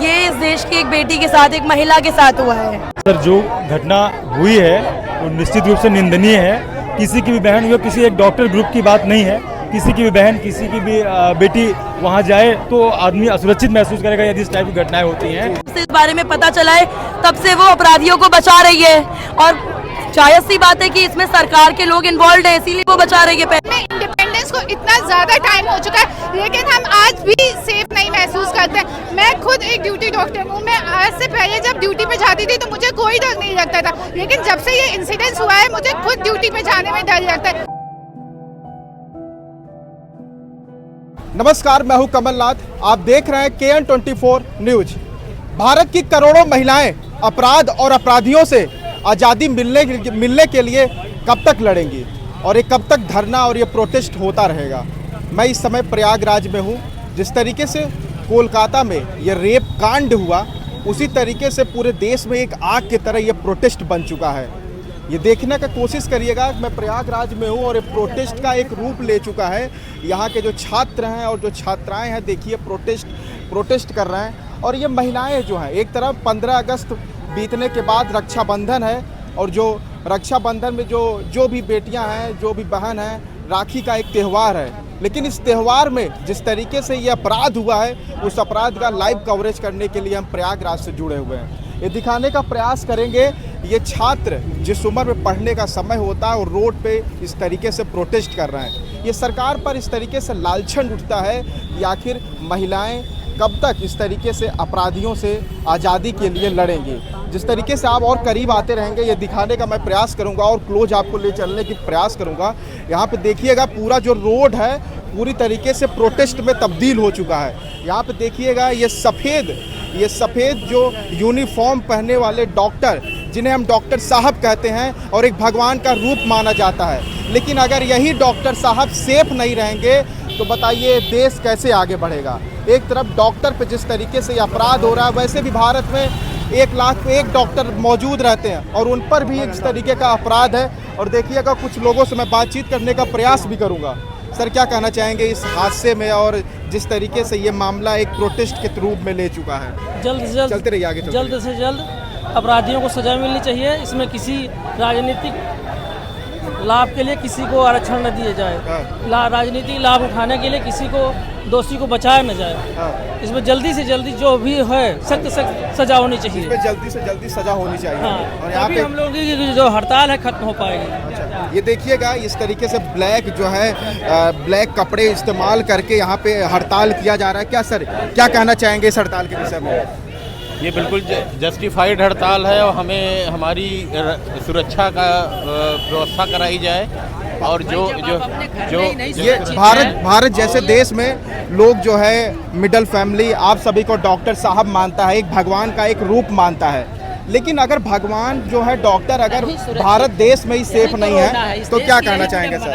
ये इस देश की एक बेटी के साथ, एक महिला के साथ हुआ है। सर, जो घटना हुई है वो निश्चित रूप से निंदनीय है। किसी की भी बहन हुई, किसी एक डॉक्टर ग्रुप की बात नहीं है। किसी की भी बहन, किसी की भी बेटी वहाँ जाए तो आदमी असुरक्षित महसूस करेगा यदि इस टाइप की घटनाएं होती हैं। इस बारे में पता चला है तब से वो अपराधियों को बचा रही है और जायज सी बात है कि इसमें सरकार के लोग इन्वॉल्व है, इसीलिए वो बचा रही है। इंडिपेंडेंस को इतना ज्यादा टाइम हो चुका है लेकिन हम आज भी सेफ नहीं महसूस करते। मैं खुद एक ड्यूटी डॉक्टर हूँ। मैं आज से पहले जब ड्यूटी पे जाती थी तो मुझे कोई डर नहीं लगता था, लेकिन जब से ये इंसिडेंस हुआ है मुझे खुद ड्यूटी पे जाने में डर लगता है। नमस्कार, मैं हूं कमलनाथ। आप देख रहे हैं KN24 न्यूज। भारत की करोड़ों महिलाएं अपराध और अपराधियों से आज़ादी मिलने के लिए कब तक लड़ेंगी और ये कब तक धरना और ये प्रोटेस्ट होता रहेगा। मैं इस समय प्रयागराज में हूं। जिस तरीके से कोलकाता में ये रेप कांड हुआ उसी तरीके से पूरे देश में एक आग की तरह ये प्रोटेस्ट बन चुका है। ये देखने का कोशिश करिएगा। मैं प्रयागराज में हूँ और ये प्रोटेस्ट का एक रूप ले चुका है। यहाँ के जो छात्र हैं और जो छात्राएं हैं, देखिए प्रोटेस्ट कर रहे हैं। और ये महिलाएं जो हैं, एक तरफ 15 अगस्त बीतने के बाद रक्षाबंधन है और जो रक्षाबंधन में जो भी बेटियां हैं, जो भी बहन हैं, राखी का एक त्यौहार है। लेकिन इस त्यौहार में जिस तरीके से ये अपराध हुआ है उस अपराध का लाइव कवरेज करने के लिए हम प्रयागराज से जुड़े हुए हैं। ये दिखाने का प्रयास करेंगे ये छात्र जिस उम्र में पढ़ने का समय होता है और रोड पे इस तरीके से प्रोटेस्ट कर रहे हैं। ये सरकार पर इस तरीके से लालछन उठता है कि आखिर महिलाएं कब तक इस तरीके से अपराधियों से आज़ादी के लिए लड़ेंगी। जिस तरीके से आप और करीब आते रहेंगे ये दिखाने का मैं प्रयास करूंगा और क्लोज आपको ले चलने की प्रयास करूंगा। यहाँ पे देखिएगा पूरा जो रोड है पूरी तरीके से प्रोटेस्ट में तब्दील हो चुका है। यहाँ पे देखिएगा ये सफ़ेद जो यूनिफॉर्म पहनने वाले डॉक्टर, जिन्हें हम डॉक्टर साहब कहते हैं और एक भगवान का रूप माना जाता है, लेकिन अगर यही डॉक्टर साहब सेफ नहीं रहेंगे तो बताइए देश कैसे आगे बढ़ेगा। एक तरफ डॉक्टर पे जिस तरीके से अपराध हो रहा है, वैसे भी भारत में 1,01 डॉक्टर मौजूद रहते हैं और उन पर भी इस तरीके का अपराध है। और देखिएगा कुछ लोगों से मैं बातचीत करने का प्रयास भी करूँगा। सर, क्या कहना चाहेंगे इस हादसे में और जिस तरीके से ये मामला एक प्रोटेस्ट के रूप में ले चुका है? जल्द से जल्द चलते रहिए आगे। जल्द से जल्द अपराधियों को सजा मिलनी चाहिए। इसमें किसी राजनीतिक लाभ के लिए किसी को आरक्षण न दिए जाए। राजनीतिक लाभ उठाने के लिए किसी को दोषी को बचाया न जाए। इसमें जल्दी से जल्दी जो भी है सख्त सजा होनी चाहिए। इसमें जल्दी से जल्दी सजा होनी चाहिए। हाँ, और यहाँ पे हम लोगों की जो हड़ताल है खत्म हो पाएगी। ये देखिएगा इस तरीके से ब्लैक कपड़े इस्तेमाल करके यहाँ पे हड़ताल किया जा रहा है। क्या सर, क्या कहना चाहेंगे इस हड़ताल के विषय में? ये बिल्कुल जस्टिफाइड हड़ताल है और हमें हमारी सुरक्षा का व्यवस्था कराई जाए। और जो ये भारत जैसे देश में लोग जो है मिडिल फैमिली आप सभी को डॉक्टर साहब मानता है, एक भगवान का एक रूप मानता है। लेकिन अगर भगवान जो है डॉक्टर अगर भारत देश में ही सेफ नहीं है तो क्या कहना चाहेंगे सर?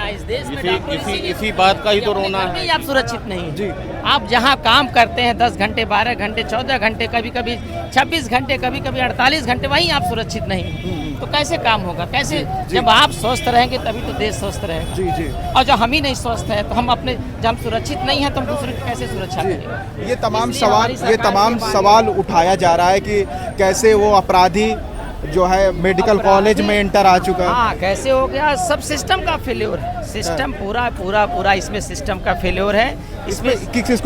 इसी बात का ही तो रोना है। आप सुरक्षित नहीं जी। आप जहाँ काम करते हैं 10 घंटे, 12 घंटे, 14 घंटे, कभी कभी 26 घंटे, कभी कभी 48 घंटे, वहीं आप सुरक्षित नहीं तो कैसे काम होगा? कैसे? जब आप स्वस्थ रहेंगे तभी तो देश स्वस्थ रहेगा। जी जी। और जब हम ही नहीं स्वस्थ हैं तो हम अपने, जब हम सुरक्षित नहीं हैं तो हम दूसरे की कैसे सुरक्षा करेंगे? ये तमाम सवाल उठाया जा रहा है कि कैसे वो अपराधी जो है मेडिकल कॉलेज में इंटर आ चुका है। हाँ, कैसे हो गया? सब सिस्टम का फेल्योर है। सिस्टम पूरा इसमें सिस्टम का फेल्योर है। इसमें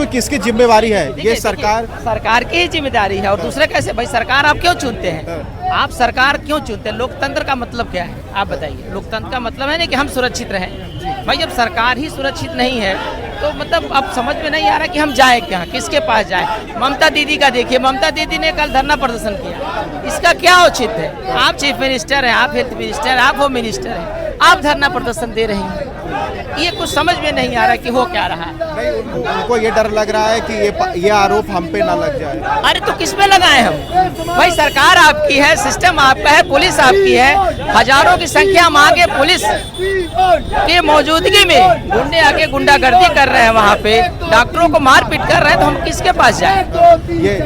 किसकी जिम्मेवारी है? ये सरकार की ही जिम्मेदारी है। और दूसरे कैसे? भाई सरकार आप क्यों चुनते हैं? आप सरकार क्यों चुनते हैं? लोकतंत्र का मतलब क्या है? आप बताइए। लोकतंत्र का मतलब है ना कि हम सुरक्षित रहें। भाई जब सरकार ही सुरक्षित नहीं है तो मतलब अब समझ में नहीं आ रहा कि हम जाए क्या, किसके पास जाए। ममता दीदी का देखिए, ममता दीदी ने कल धरना प्रदर्शन किया। इसका क्या औचित्य है? आप चीफ मिनिस्टर हैं, आप हेल्थ मिनिस्टर, आप होम मिनिस्टर हैं, आप धरना प्रदर्शन दे रहे हैं। ये कुछ समझ में नहीं आ रहा कि हो क्या रहा है। नहीं, उनको ये डर लग रहा है कि ये आरोप हम पे ना लग जाए। अरे तो किस पे लगाए हम? भाई सरकार आपकी है, सिस्टम आपका है, पुलिस आपकी है। हजारों की संख्या में आगे पुलिस के मौजूदगी में गुंडे आके गुंडागर्दी कर रहे हैं, वहाँ पे डॉक्टरों को मारपीट कर रहे हैं, तो हम किसके पास जाए?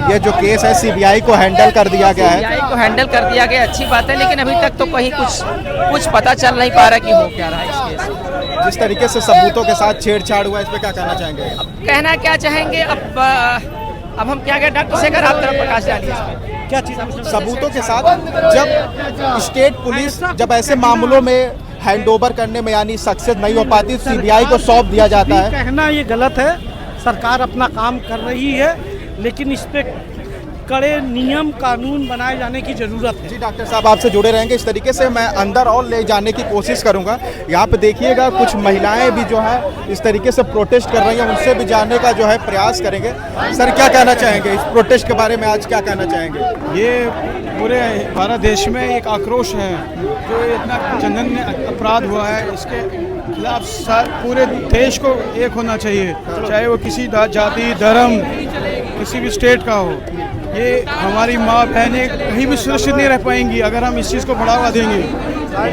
ये जो केस है CBI को हैंडल कर दिया गया है। CBI को हैंडल कर दिया गया, अच्छी बात है, लेकिन अभी तक तो कहीं कुछ पता चल नहीं पा रहा कि हो क्या रहा है इस केस में। जिस तरीके से सबूतों के साथ छेड़छाड़ हुआ, इस पे क्या कहना चाहेंगे? कहना क्या चाहेंगे? अब अब हम क्या कहें डॉक्टर शेखर, आप तरफ प्रकाश डालिए इस पे। क्या चीज़ सबूतों के साथ जब स्टेट पुलिस जब ऐसे मामलों में हैंडओवर करने में यानी सक्सेस नहीं हो पाती, सीबीआई को सौंप दिया जाता है। कहना ये गलत है, सरकार अपना काम कर रही है, लेकिन इस पे कड़े नियम कानून बनाए जाने की जरूरत है। जी डॉक्टर साहब आपसे जुड़े रहेंगे इस तरीके से, मैं अंदर और ले जाने की कोशिश करूंगा। यहाँ पे देखिएगा कुछ महिलाएं भी जो है इस तरीके से प्रोटेस्ट कर रही हैं, उनसे भी जानने का जो है प्रयास करेंगे। सर क्या कहना चाहेंगे इस प्रोटेस्ट के बारे में, आज क्या कहना चाहेंगे? ये पूरे भारत देश में एक आक्रोश है, जो इतना जघन्य अपराध हुआ है, इसके खिलाफ पूरे देश को एक होना चाहिए, चाहे वो किसी जाति धर्म किसी भी स्टेट का हो। ये हमारी माँ बहनें कहीं भी सुरक्षित नहीं रह पाएंगी अगर हम इस चीज़ को बढ़ावा देंगे।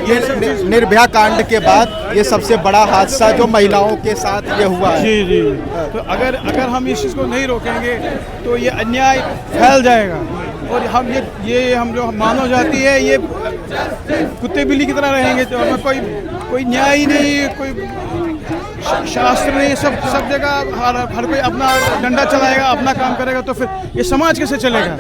ये निर्भया कांड के बाद ये सबसे बड़ा हादसा जो महिलाओं के साथ ये हुआ है। जी जी, तो अगर हम इस चीज़ को नहीं रोकेंगे तो ये अन्याय फैल जाएगा और हम जो मानव जाति है ये कुत्ते बिल्ली की तरह रहेंगे। तो हमें कोई न्याय ही नहीं, कोई शास्त्र नहीं, सब जगह हर कोई अपना डंडा चलाएगा, अपना काम करेगा, तो फिर ये समाज कैसे चलेगा?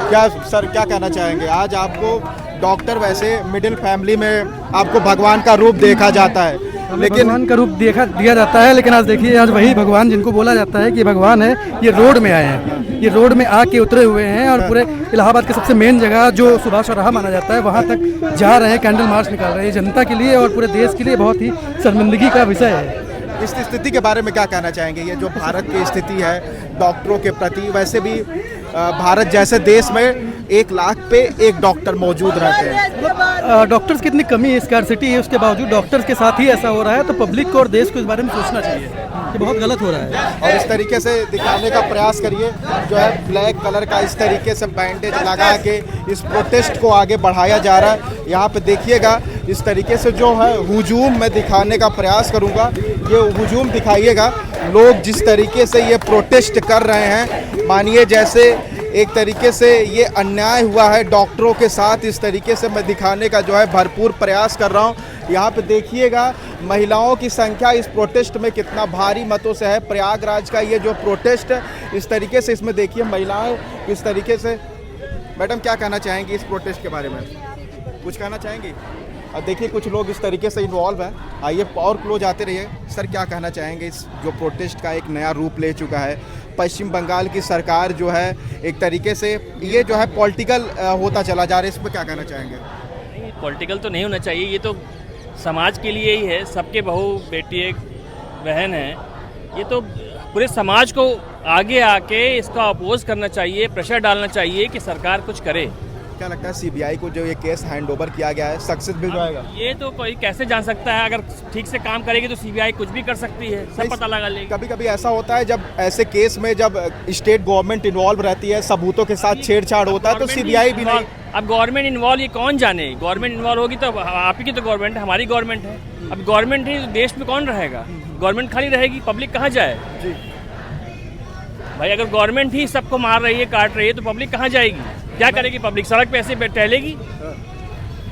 क्या सर क्या कहना चाहेंगे? आज आपको डॉक्टर वैसे मिडिल फैमिली में आपको भगवान का रूप देखा जाता है, लेकिन भगवान का रूप दिया जाता है, लेकिन आज देखिए आज वही भगवान जिनको बोला जाता है कि भगवान है, ये रोड में आए हैं, ये रोड में आके उतरे हुए हैं और पूरे इलाहाबाद के सबसे मेन जगह जो सुभाष चौराहा माना जाता है वहाँ तक जा रहे हैं, कैंडल मार्च निकाल रहे हैं जनता के लिए और पूरे देश के लिए बहुत ही शर्मिंदगी का विषय है। इस स्थिति के बारे में क्या कहना चाहेंगे? ये जो भारत की स्थिति है डॉक्टरों के प्रति, वैसे भी भारत जैसे देश में 1 लाख पे 1 डॉक्टर मौजूद रहते हैं। डॉक्टर्स की इतनी कमी है, स्कार्सिटी है, उसके बावजूद डॉक्टर्स के साथ ही ऐसा हो रहा है, तो पब्लिक को और देश को इस बारे में सोचना चाहिए कि बहुत गलत हो रहा है। और इस तरीके से दिखाने का प्रयास करिए, जो है ब्लैक कलर का इस तरीके से बैंडेज लगा के इस प्रोटेस्ट को आगे बढ़ाया जा रहा है। यहाँ पे देखिएगा इस तरीके से जो है हुजूम मैं दिखाने का प्रयास करूँगा, ये हुजूम दिखाइएगा। लोग जिस तरीके से ये प्रोटेस्ट कर रहे हैं, मानिए जैसे एक तरीके से ये अन्याय हुआ है डॉक्टरों के साथ, इस तरीके से मैं दिखाने का जो है भरपूर प्रयास कर रहा हूँ। यहाँ पे देखिएगा महिलाओं की संख्या इस प्रोटेस्ट में कितना भारी मतों से है। प्रयागराज का ये जो प्रोटेस्ट इस तरीके से, इसमें देखिए महिलाएं इस तरीके से। मैडम क्या कहना चाहेंगी इस प्रोटेस्ट के बारे में, कुछ कहना चाहेंगी? और देखिए कुछ लोग इस तरीके से इन्वॉल्व हैं, आइए और क्लोज आते रहिए। सर क्या कहना चाहेंगे इस जो प्रोटेस्ट का एक नया रूप ले चुका है? पश्चिम बंगाल की सरकार जो है एक तरीके से ये जो है पॉलिटिकल होता चला जा रहा है, इस पर क्या कहना चाहेंगे? नहीं, पॉलिटिकल तो नहीं होना चाहिए, ये तो समाज के लिए ही है, सबके बहू बेटी एक बहन है, ये तो पूरे समाज को आगे आके इसका अपोज करना चाहिए, प्रेशर डालना चाहिए कि सरकार कुछ करे। क्या लगता है सीबीआई को जो ये केस हैंडओवर किया गया है सक्सेस भी जाएगा? ये तो कोई कैसे जान सकता है, अगर ठीक से काम करेगी तो सीबीआई कुछ भी कर सकती है, सब पता लगा लेगी। कभी कभी ऐसा होता है जब ऐसे केस में जब स्टेट गवर्नमेंट इन्वॉल्व रहती है, सबूतों के साथ छेड़छाड़ होता है, तो सीबीआई भी नहीं। अब गवर्नमेंट इन्वॉल्व ये कौन जाने, गवर्नमेंट इन्वॉल्व होगी तो आप ही की तो गवर्नमेंट है, हमारी गवर्नमेंट है। अब गवर्नमेंट ही देश में कौन रहेगा, गवर्नमेंट खाली रहेगी, पब्लिक कहाँ जाए भाई? अगर गवर्नमेंट ही सबको मार रही है, काट रही है, तो पब्लिक कहाँ जाएगी? क्या करेगी पब्लिक? सड़क पे ऐसे टहलेगी?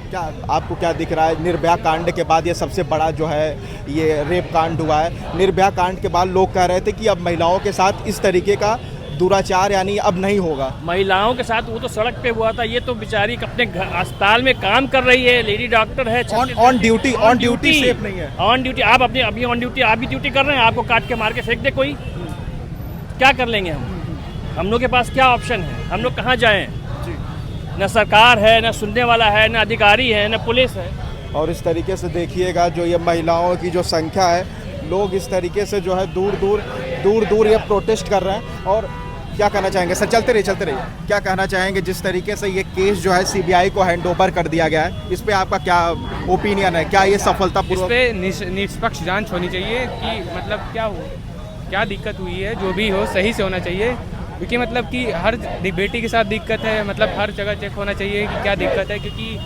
क्या आपको क्या दिख रहा है निर्भया कांड के बाद ये सबसे बड़ा जो है ये रेप कांड हुआ है? निर्भया कांड के बाद लोग कह रहे थे कि अब महिलाओं के साथ इस तरीके का दुराचार यानी अब नहीं होगा। महिलाओं के साथ वो तो सड़क पे हुआ था, ये तो बेचारी अपने अस्पताल में काम कर रही है, लेडी डॉक्टर है, ऑन ड्यूटी सेफ नहीं है। ऑन ड्यूटी आप अपनी अभी ऑन ड्यूटी आप भी ड्यूटी कर रहे हैं, आपको काट के मार के फेंक दे कोई, क्या कर लेंगे हम लोग के पास क्या ऑप्शन है? हम लोग कहाँ जाएं? न सरकार है, न सुनने वाला है, न अधिकारी है, न पुलिस है। और इस तरीके से देखिएगा जो ये महिलाओं की जो संख्या है, लोग इस तरीके से जो है दूर दूर ये प्रोटेस्ट कर रहे हैं। और क्या कहना चाहेंगे सर? चलते रहिए। क्या कहना चाहेंगे जिस तरीके से ये केस जो है सीबीआई को हैंडओवर कर दिया गया है, इस पे आपका क्या ओपिनियन है? क्या ये सफलतापूर्वक? इस पे निष्पक्ष जांच होनी चाहिए कि मतलब क्या दिक्कत हुई है, जो भी हो सही से होना चाहिए, क्योंकि मतलब कि हर बेटी के साथ दिक्कत है, मतलब हर जगह चेक होना चाहिए कि क्या दिक्कत है, क्योंकि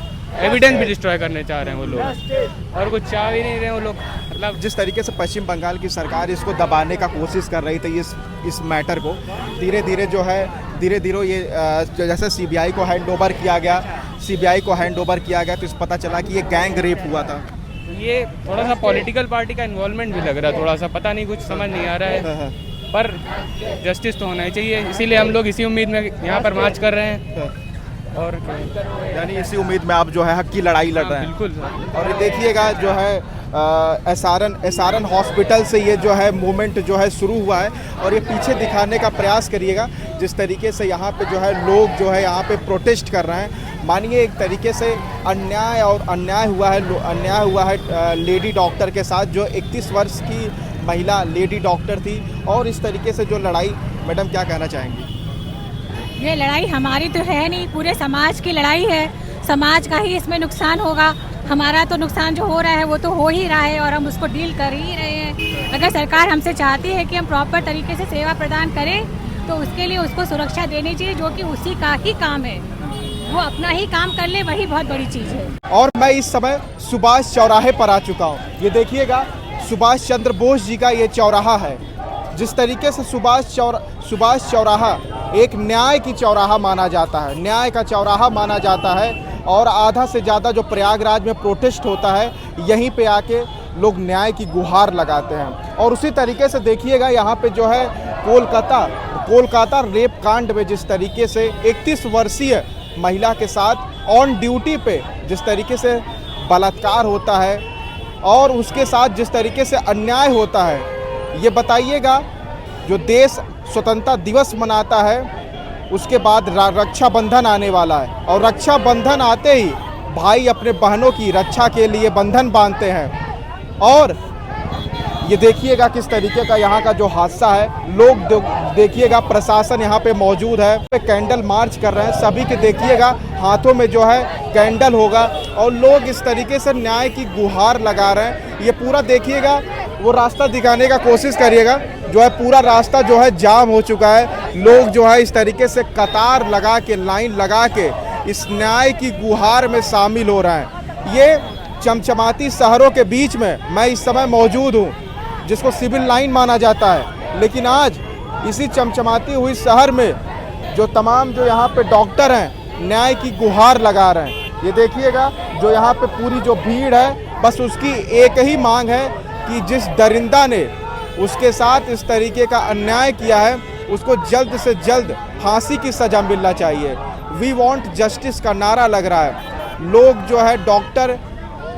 एविडेंस भी डिस्ट्रॉय करने चाह रहे हैं वो लोग, और कुछ चाह भी नहीं रहे वो लोग। मतलब जिस तरीके से पश्चिम बंगाल की सरकार इसको दबाने का कोशिश कर रही थी इस मैटर को, धीरे धीरे ये जैसे सीबीआई को हैंडओवर किया गया तो इस पता चला कि ये गैंग रेप हुआ था। ये थोड़ा सा पॉलिटिकल पार्टी का इन्वॉल्वमेंट भी लग रहा है, थोड़ा सा पता नहीं, कुछ समझ नहीं आ रहा है। पर जस्टिस तो होना ही चाहिए, इसीलिए हम लोग इसी उम्मीद में यहाँ पर मार्च कर रहे हैं। और यानी इसी उम्मीद में आप जो है हक की लड़ाई लड़ रहे हैं। बिल्कुल। और ये देखिएगा जो है एसआरएन हॉस्पिटल से ये जो है मूवमेंट जो है शुरू हुआ है, और ये पीछे दिखाने का प्रयास करिएगा जिस तरीके से यहाँ पे जो है लोग जो है यहाँ पे प्रोटेस्ट कर रहे हैं। मानिए एक तरीके से अन्याय हुआ है लेडी डॉक्टर के साथ, जो 31 वर्ष की महिला लेडी डॉक्टर थी। और इस तरीके से जो लड़ाई, मैडम क्या कहना चाहेंगी? ये लड़ाई हमारी तो है नहीं, पूरे समाज की लड़ाई है। समाज का ही इसमें नुकसान होगा। हमारा तो नुकसान जो हो रहा है वो तो हो ही रहा है और हम उसको डील कर ही रहे हैं। अगर सरकार हमसे चाहती है कि हम प्रॉपर तरीके से सेवा प्रदान करें तो उसके लिए उसको सुरक्षा देनी चाहिए, जो कि उसी का ही काम है। वो अपना ही काम कर ले, वही बहुत बड़ी चीज़ है। और मैं इस समय सुभाष चौराहे पर आ चुका हूँ। ये देखिएगा सुभाष चंद्र बोस जी का ये चौराहा है। जिस तरीके से सुभाष चौराहा एक न्याय की चौराहा माना जाता है, न्याय का चौराहा माना जाता है, और आधा से ज़्यादा जो प्रयागराज में प्रोटेस्ट होता है यहीं पे आके लोग न्याय की गुहार लगाते हैं। और उसी तरीके से देखिएगा यहाँ पे जो है कोलकाता रेप कांड में जिस तरीके से 31 वर्षीय महिला के साथ ऑन ड्यूटी पे जिस तरीके से बलात्कार होता है और उसके साथ जिस तरीके से अन्याय होता है, ये बताइएगा जो देश स्वतंत्रता दिवस मनाता है उसके बाद रक्षाबंधन आने वाला है, और रक्षाबंधन आते ही भाई अपने बहनों की रक्षा के लिए बंधन बांधते हैं। और ये देखिएगा किस तरीके का यहाँ का जो हादसा है। लोग देखिएगा प्रशासन यहाँ पे मौजूद है, कैंडल मार्च कर रहे हैं। सभी के देखिएगा हाथों में जो है कैंडल होगा और लोग इस तरीके से न्याय की गुहार लगा रहे हैं। ये पूरा देखिएगा, वो रास्ता दिखाने का कोशिश करिएगा, जो है पूरा रास्ता जो है जाम हो चुका है। लोग जो है इस तरीके से कतार लगा के, लाइन लगा के इस न्याय की गुहार में शामिल हो रहे हैं। ये चमचमाती शहरों के बीच में मैं इस समय मौजूद हूँ, जिसको सिविल लाइन माना जाता है, लेकिन आज इसी चमचमाती हुई शहर में जो तमाम जो यहाँ पे डॉक्टर हैं न्याय की गुहार लगा रहे हैं। ये देखिएगा जो यहाँ पे पूरी जो भीड़ है, बस उसकी एक ही मांग है कि जिस दरिंदा ने उसके साथ इस तरीके का अन्याय किया है उसको जल्द से जल्द फांसी की सज़ा मिलना चाहिए। वी वांट जस्टिस का नारा लग रहा है। लोग जो है डॉक्टर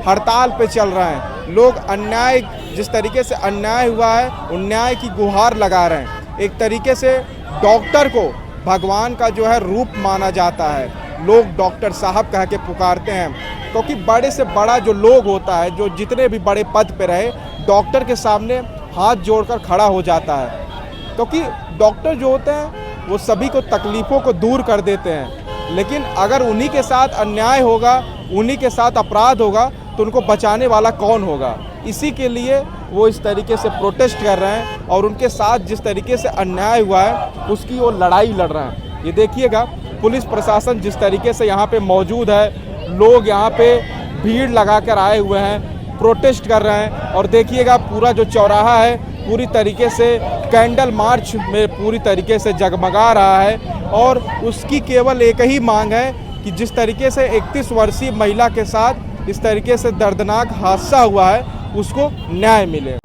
हड़ताल पे चल रहे हैं। लोग अन्याय, जिस तरीके से अन्याय हुआ है उन न्याय की गुहार लगा रहे हैं। एक तरीके से डॉक्टर को भगवान का जो है रूप माना जाता है। लोग डॉक्टर साहब कह के पुकारते हैं, क्योंकि बड़े से बड़ा जो लोग होता है, जो जितने भी बड़े पद पे रहे, डॉक्टर के सामने हाथ जोड़कर खड़ा हो जाता है। क्योंकि डॉक्टर जो होते हैं वो सभी को तकलीफ़ों को दूर कर देते हैं, लेकिन अगर उन्हीं के साथ अन्याय होगा, उन्हीं के साथ अपराध होगा, तो उनको बचाने वाला कौन होगा? इसी के लिए वो इस तरीके से प्रोटेस्ट कर रहे हैं और उनके साथ जिस तरीके से अन्याय हुआ है उसकी वो लड़ाई लड़ रहे हैं। ये देखिएगा पुलिस प्रशासन जिस तरीके से यहाँ पे मौजूद है, लोग यहाँ पे भीड़ लगाकर आए हुए हैं, प्रोटेस्ट कर रहे हैं। और देखिएगा पूरा जो चौराहा है पूरी तरीके से कैंडल मार्च में पूरी तरीके से जगमगा रहा है, और उसकी केवल एक ही मांग है कि जिस तरीके से 31 वर्षीय महिला के साथ इस तरीके से दर्दनाक हादसा हुआ है उसको न्याय मिले।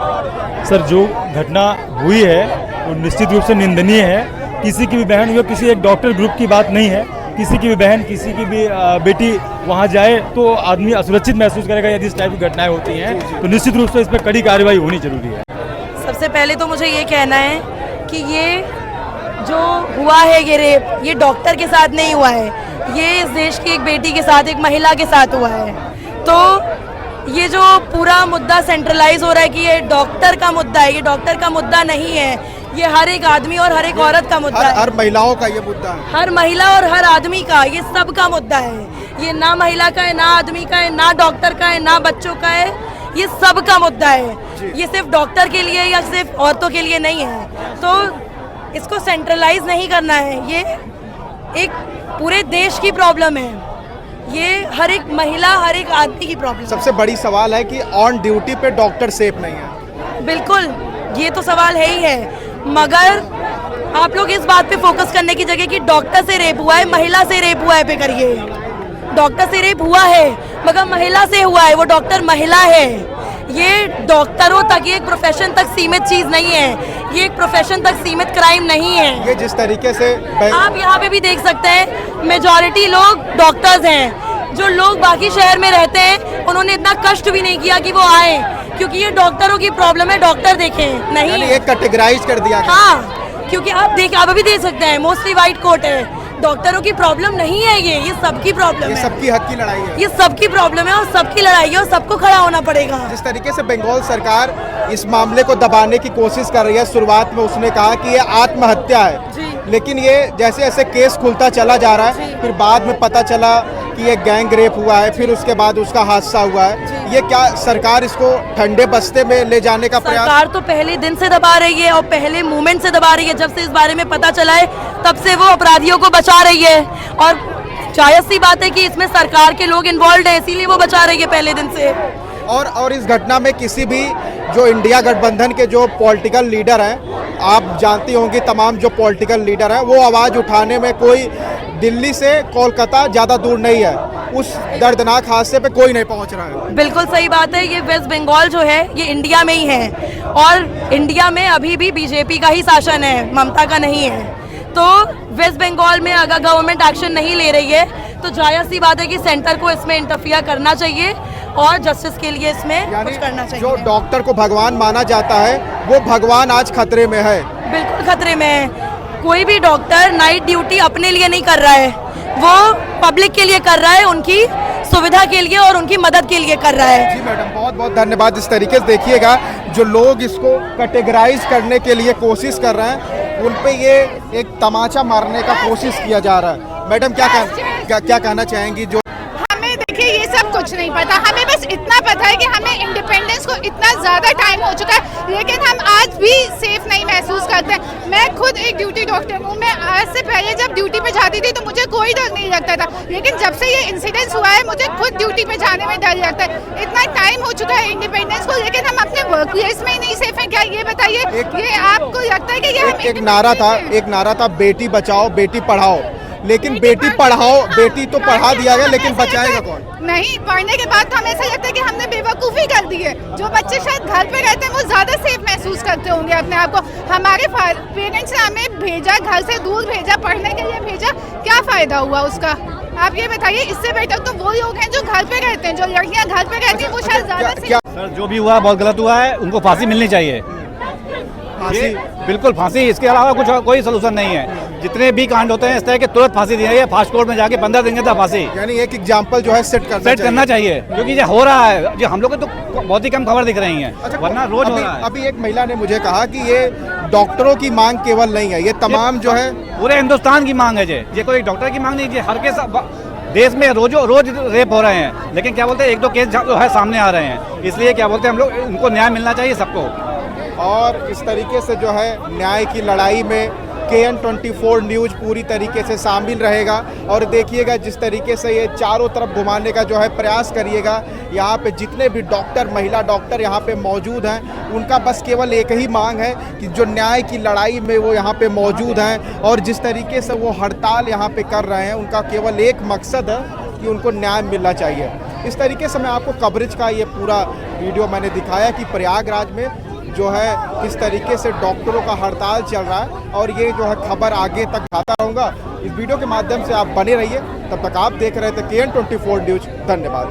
सर, जो घटना हुई है वो निश्चित रूप से निंदनीय है। किसी की भी बहन, ये किसी एक डॉक्टर ग्रुप की बात नहीं है। किसी की भी बहन, किसी की भी बेटी वहाँ जाए तो आदमी असुरक्षित महसूस करेगा। यदि इस टाइप की घटनाएं होती हैं तो निश्चित रूप से इस पर कड़ी कार्रवाई होनी जरूरी है। सबसे पहले तो मुझे ये कहना है कि ये जो हुआ है ये रेप, ये डॉक्टर के साथ नहीं हुआ है, ये इस देश की एक बेटी के साथ, एक महिला के साथ हुआ है। तो ये जो पूरा मुद्दा सेंट्रलाइज हो रहा है कि ये डॉक्टर का मुद्दा है, ये डॉक्टर का मुद्दा नहीं है, ये हर एक आदमी और हर एक औरत का मुद्दा है। हर महिलाओं का ये मुद्दा है, हर महिला और हर आदमी का, ये सब का मुद्दा है। ये ना महिला का है, ना आदमी का है, ना डॉक्टर का है, ना बच्चों का है, ये सब का मुद्दा है। ये सिर्फ डॉक्टर के लिए या सिर्फ औरतों के लिए नहीं है। तो इसको सेंट्रलाइज नहीं करना है, ये एक पूरे देश की प्रॉब्लम है। ये हर एक महिला, हर एक आदमी की प्रॉब्लम। सबसे बड़ी सवाल है कि ऑन ड्यूटी पे डॉक्टर सेफ नहीं है। बिल्कुल, ये तो सवाल है ही है, मगर आप लोग इस बात पे फोकस करने की जगह कि डॉक्टर से रेप हुआ है, महिला से रेप हुआ है पे करिए। डॉक्टर से रेप हुआ है मगर महिला से हुआ है, वो डॉक्टर महिला है। ये डॉक्टरों तक, ये एक प्रोफेशन तक सीमित चीज नहीं है, ये एक प्रोफेशन तक सीमित क्राइम नहीं है। ये जिस तरीके से आप यहाँ पे भी देख सकते हैं, मेजॉरिटी लोग डॉक्टर्स हैं। जो लोग बाकी शहर में रहते हैं उन्होंने इतना कष्ट भी नहीं किया कि वो आए, क्योंकि ये डॉक्टरों की प्रॉब्लम है, डॉक्टर देखें नहीं। ये कैटेगराइज कर दिया गया। हाँ, क्योंकि आप अभी देख सकते हैं मोस्टली वाइट कोट है। डॉक्टरों की प्रॉब्लम नहीं है, ये सबकी प्रॉब्लम है, ये सबकी हक की लड़ाई है, ये सबकी प्रॉब्लम है और सबकी लड़ाई है और सबको खड़ा होना पड़ेगा। जिस तरीके से बंगाल सरकार इस मामले को दबाने की कोशिश कर रही है, शुरुआत में उसने कहा कि ये आत्महत्या है, लेकिन ये जैसे जैसे केस खुलता चला जा रहा है, फिर बाद में पता चला कि ये गैंग रेप हुआ है, फिर उसके बाद उसका हादसा हुआ है। ये क्या सरकार इसको ठंडे बस्ते में ले जाने का प्रयास? सरकार तो पहले दिन से दबा रही है और पहले मूवमेंट से दबा रही है। जब से इस बारे में पता चला है तब से वो अपराधियों को बचा रही है, और जायज सी बात है कि इसमें सरकार के लोग इन्वॉल्व है, इसीलिए वो बचा रही है पहले दिन से। और इस घटना में किसी भी जो इंडिया गठबंधन के जो पॉलिटिकल लीडर हैं, आप जानती होंगी तमाम जो पॉलिटिकल लीडर हैं, वो आवाज़ उठाने में कोई दिल्ली से कोलकाता ज़्यादा दूर नहीं है, उस दर्दनाक हादसे पे कोई नहीं पहुंच रहा है। बिल्कुल सही बात है। ये वेस्ट बंगाल जो है ये इंडिया में ही है, और इंडिया में अभी भी बीजेपी का ही शासन है, ममता का नहीं है। तो वेस्ट बंगाल में अगर गवर्नमेंट एक्शन नहीं ले रही है तो जायज़ सी बात है कि सेंटर को इसमें इंटरफियर करना चाहिए और जस्टिस के लिए इसमें कुछ करना चाहिए। जो डॉक्टर को भगवान माना जाता है, वो भगवान आज खतरे में है। बिल्कुल खतरे में है। कोई भी डॉक्टर नाइट ड्यूटी अपने लिए नहीं कर रहा है, वो पब्लिक के लिए कर रहा है, उनकी सुविधा के लिए और उनकी मदद के लिए कर रहा है। जी मैडम, बहुत बहुत धन्यवाद। इस तरीके से देखिएगा, जो लोग इसको कैटेगराइज करने के लिए कोशिश कर रहे हैं, उन पे ये एक तमाचा मारने का कोशिश किया जा रहा है। मैडम क्या कहना चाहेंगी? जो हमें देखिए ये सब कुछ नहीं पता, हमें बस इतना पता है कि हमें इंडिपेंडेंस को इतना ज़्यादा टाइम हो चुका है, लेकिन हम आज भी सेफ नहीं महसूस करते। मैं खुद एक ड्यूटी डॉक्टर हूँ। मैं आज से पहले जब ड्यूटी पे जाती थी तो मुझे कोई डर नहीं लगता था, लेकिन जब से ये इंसिडेंस हुआ है मुझे खुद ड्यूटी पे जाने में डर लगता है। इतना टाइम हो चुका है इंडिपेंडेंस को, लेकिन हम अपने वर्क प्लेस में ही नहीं सेफ हैं। क्या ये बताइए, ये आपको लगता है कि ये एक नारा था बेटी बचाओ बेटी पढ़ाओ, लेकिन बेटी पढ़ाओ, बेटी तो पढ़ा दिया गया, लेकिन बचाएगा कौन? नहीं, पढ़ने के बाद तो हमें ऐसा लगता है कि हमने बेवकूफ़ी कर दी है। जो बच्चे शायद घर पे रहते हैं वो ज़्यादा सेफ महसूस करते होंगे अपने आप को। हमारे पेरेंट्स ने हमें भेजा, घर से दूर भेजा, पढ़ने के लिए भेजा, क्या फ़ायदा हुआ उसका? आप ये बताइए। इससे बेटर तो वो लोग हैं जो घर पे रहते हैं, जो लड़कियाँ घर पे रहती हैं, वो शायद ज़्यादा सेफ। सर, जो भी हुआ बहुत गलत हुआ है, उनको फांसी मिलनी चाहिए। फांसी, बिल्कुल फांसी, इसके अलावा कुछ कोई सलूशन नहीं है। जितने भी कांड होते हैं इस तरह के तुरंत फांसी दी जाए, फास्ट कोर्ट में जाके 15 दिन का फांसी, यानी एक एग्जाम्पल जो है सेट करना चाहिए, क्योंकि ये हो रहा है। जो हम लोग को तो बहुत ही कम खबर दिख रही है, वरना रोज हो रहा है। अभी एक महिला ने मुझे कहा कि ये डॉक्टरों की मांग केवल नहीं है, ये तमाम जो है पूरे हिंदुस्तान की मांग है। ये कोई डॉक्टर की मांग नहीं, हर के देश में रोज रेप हो रहे हैं, लेकिन क्या बोलते हैं, एक दो केस जो है सामने आ रहे हैं, इसलिए क्या बोलते हैं हम लोग, उनको न्याय मिलना चाहिए सबको। और इस तरीके से जो है न्याय की लड़ाई में KN24 न्यूज़ पूरी तरीके से शामिल रहेगा। और देखिएगा जिस तरीके से ये चारों तरफ घुमाने का जो है प्रयास करिएगा। यहाँ पे जितने भी डॉक्टर, महिला डॉक्टर यहाँ पे मौजूद हैं, उनका बस केवल एक ही मांग है कि जो न्याय की लड़ाई में वो यहाँ पे मौजूद हैं, और जिस तरीके से वो हड़ताल यहाँ पे कर रहे हैं, उनका केवल एक मकसद है कि उनको न्याय मिलना चाहिए। इस तरीके से मैं आपको कवरेज का ये पूरा वीडियो मैंने दिखाया कि प्रयागराज में जो है किस तरीके से डॉक्टरों का हड़ताल चल रहा है, और ये जो है खबर आगे तक आता रहूँगा। इस वीडियो के माध्यम से आप बने रहिए। तब तक आप देख रहे थे KN24 न्यूज़। धन्यवाद।